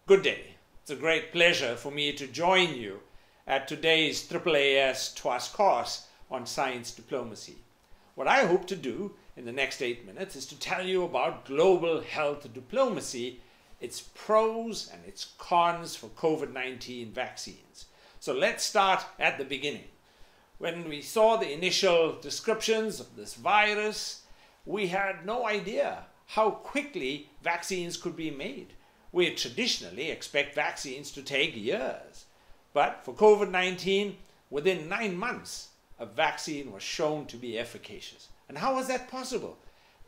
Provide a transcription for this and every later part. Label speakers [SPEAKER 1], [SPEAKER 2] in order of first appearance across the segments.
[SPEAKER 1] Good day. It's a great pleasure for me to join you at today's AAAS-TWAS course on science diplomacy. What I hope to do in the next 8 minutes is to tell you about global health diplomacy, its pros and its cons for COVID-19 vaccines. So let's start at the beginning. When we saw the initial descriptions of this virus, we had no idea how quickly vaccines could be made. We traditionally expect vaccines to take years. But for COVID-19, within 9 months, a vaccine was shown to be efficacious. And how was that possible?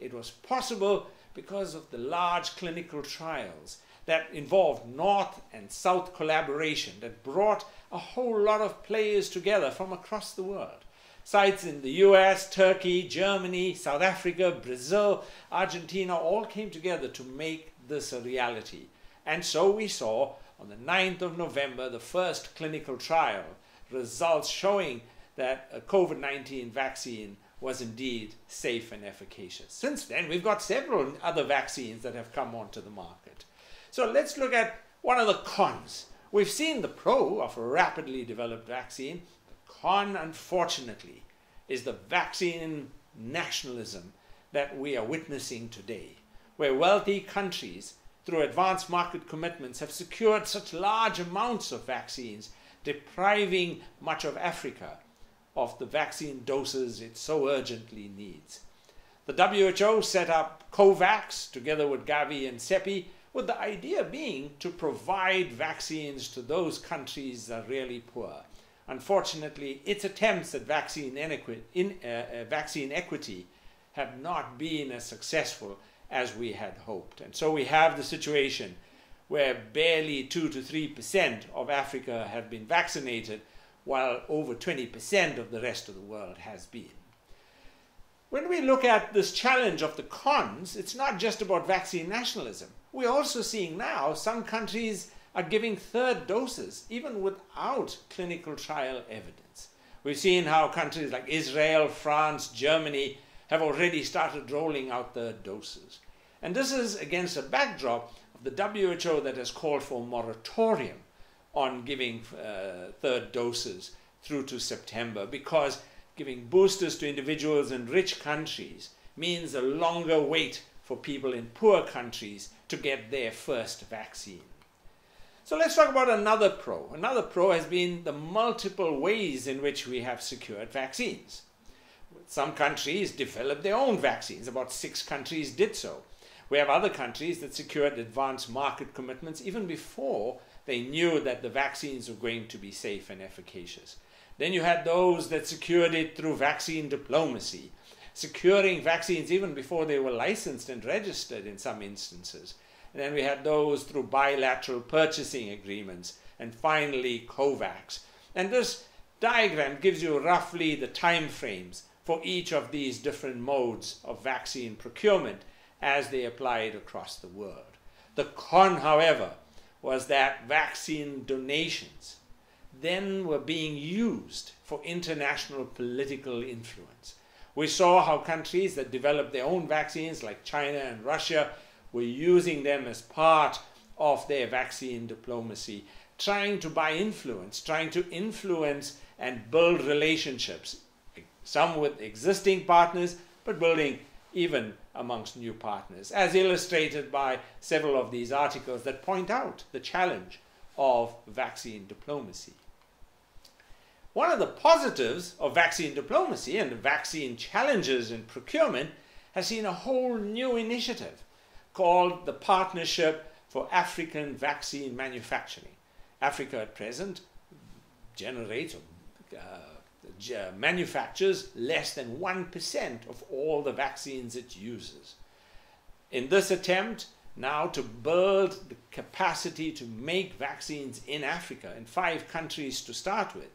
[SPEAKER 1] It was possible because of the large clinical trials that involved North and South collaboration that brought a whole lot of players together from across the world. Sites in the US, Turkey, Germany, South Africa, Brazil, Argentina all came together to make this a reality. And so we saw on the 9th of November the first clinical trial results showing that a COVID-19 vaccine was indeed safe and efficacious. Since then, we've got several other vaccines that have come onto the market. So let's look at one of the cons. We've seen the pro of a rapidly developed vaccine. The con, unfortunately, is the vaccine nationalism that we are witnessing today, where wealthy countries, through advanced market commitments, have secured such large amounts of vaccines, depriving much of Africa of the vaccine doses it so urgently needs. The WHO set up COVAX together with Gavi and CEPI, with the idea being to provide vaccines to those countries that are really poor. Unfortunately, its attempts at vaccine equity have not been as successful as we had hoped. And so we have the situation where barely 2 to 3% of Africa have been vaccinated, while over 20% of the rest of the world has been. When we look at this challenge of the cons, it's not just about vaccine nationalism. We're also seeing now some countries are giving third doses, even without clinical trial evidence. We've seen how countries like Israel, France, Germany have already started rolling out third doses. And this is against a backdrop of the WHO that has called for a moratorium on giving third doses through to September, because giving boosters to individuals in rich countries means a longer wait for people in poor countries to get their first vaccine. So let's talk about another pro. Another pro has been the multiple ways in which we have secured vaccines. Some countries developed their own vaccines. About 6 countries did so. We have other countries that secured advanced market commitments even before they knew that the vaccines were going to be safe and efficacious. Then you had those that secured it through vaccine diplomacy, securing vaccines even before they were licensed and registered in some instances. And then we had those through bilateral purchasing agreements, and finally COVAX. And this diagram gives you roughly the time frames for each of these different modes of vaccine procurement as they applied across the world. The con, however, was that vaccine donations then were being used for international political influence. We saw how countries that developed their own vaccines, like China and Russia, were using them as part of their vaccine diplomacy, trying to buy influence, trying to influence and build relationships, some with existing partners, but building even amongst new partners, as illustrated by several of these articles that point out the challenge of vaccine diplomacy. One of the positives of vaccine diplomacy and the vaccine challenges in procurement has seen a whole new initiative called the Partnership for African Vaccine Manufacturing. Africa at present generates manufactures less than 1% of all the vaccines it uses. In this attempt now to build the capacity to make vaccines in Africa, in 5 countries to start with,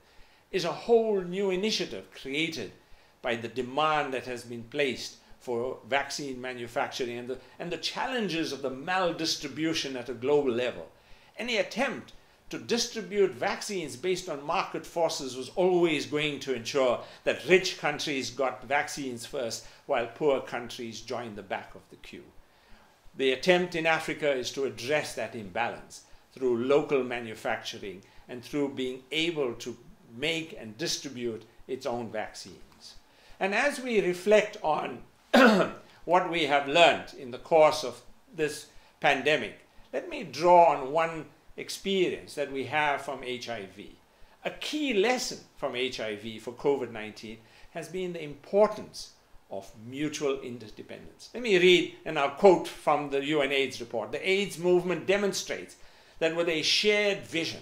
[SPEAKER 1] is a whole new initiative created by the demand that has been placed for vaccine manufacturing and the challenges of the maldistribution at a global level. Any attempt to distribute vaccines based on market forces was always going to ensure that rich countries got vaccines first while poor countries joined the back of the queue. The attempt in Africa is to address that imbalance through local manufacturing and through being able to make and distribute its own vaccines. And as we reflect on what we have learned in the course of this pandemic, let me draw on one experience that we have from HIV. A key lesson from HIV for COVID-19 has been the importance of mutual interdependence. Let me read, and I'll quote from the UNAIDS report. The AIDS movement demonstrates that with a shared vision,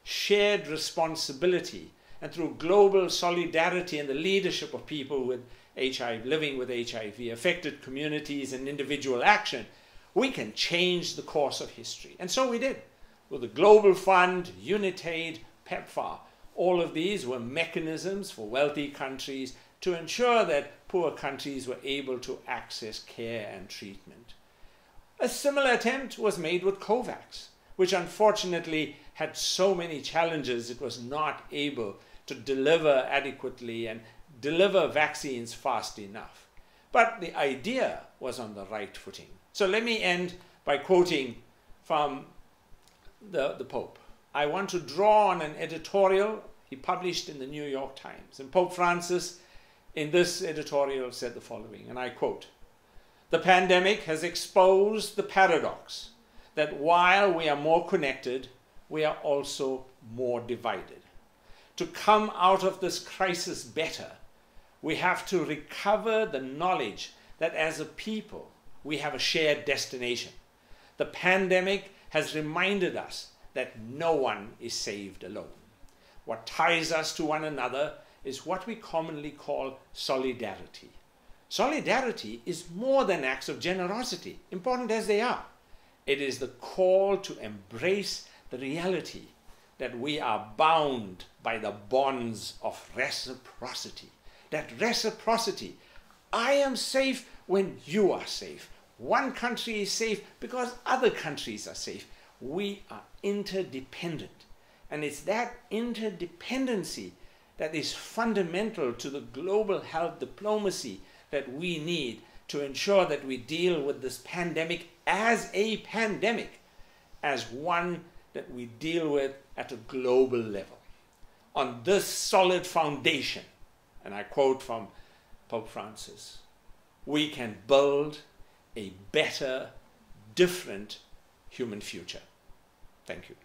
[SPEAKER 1] shared responsibility, and through global solidarity and the leadership of people with HIV, living with HIV, affected communities and individual action, we can change the course of history. And so we did. With the Global Fund, UNITAID, PEPFAR, all of these were mechanisms for wealthy countries to ensure that poor countries were able to access care and treatment. A similar attempt was made with COVAX, which unfortunately had so many challenges it was not able to deliver adequately and deliver vaccines fast enough. But the idea was on the right footing. So let me end by quoting from the Pope. I want to draw on an editorial he published in the New York Times. And Pope Francis, in this editorial, said the following, and I quote, "The pandemic has exposed the paradox that while we are more connected, we are also more divided. To come out of this crisis better, we have to recover the knowledge that as a people, we have a shared destination. The pandemic has reminded us that no one is saved alone. What ties us to one another is what we commonly call solidarity. Solidarity is more than acts of generosity, important as they are. It is the call to embrace the reality that we are bound by the bonds of reciprocity. That reciprocity, I am safe when you are safe. One country is safe because other countries are safe. We are interdependent. And it's that interdependency that is fundamental to the global health diplomacy that we need to ensure that we deal with this pandemic as a pandemic, as one that we deal with at a global level. On this solid foundation, and I quote from Pope Francis, we can build a better, different human future." Thank you.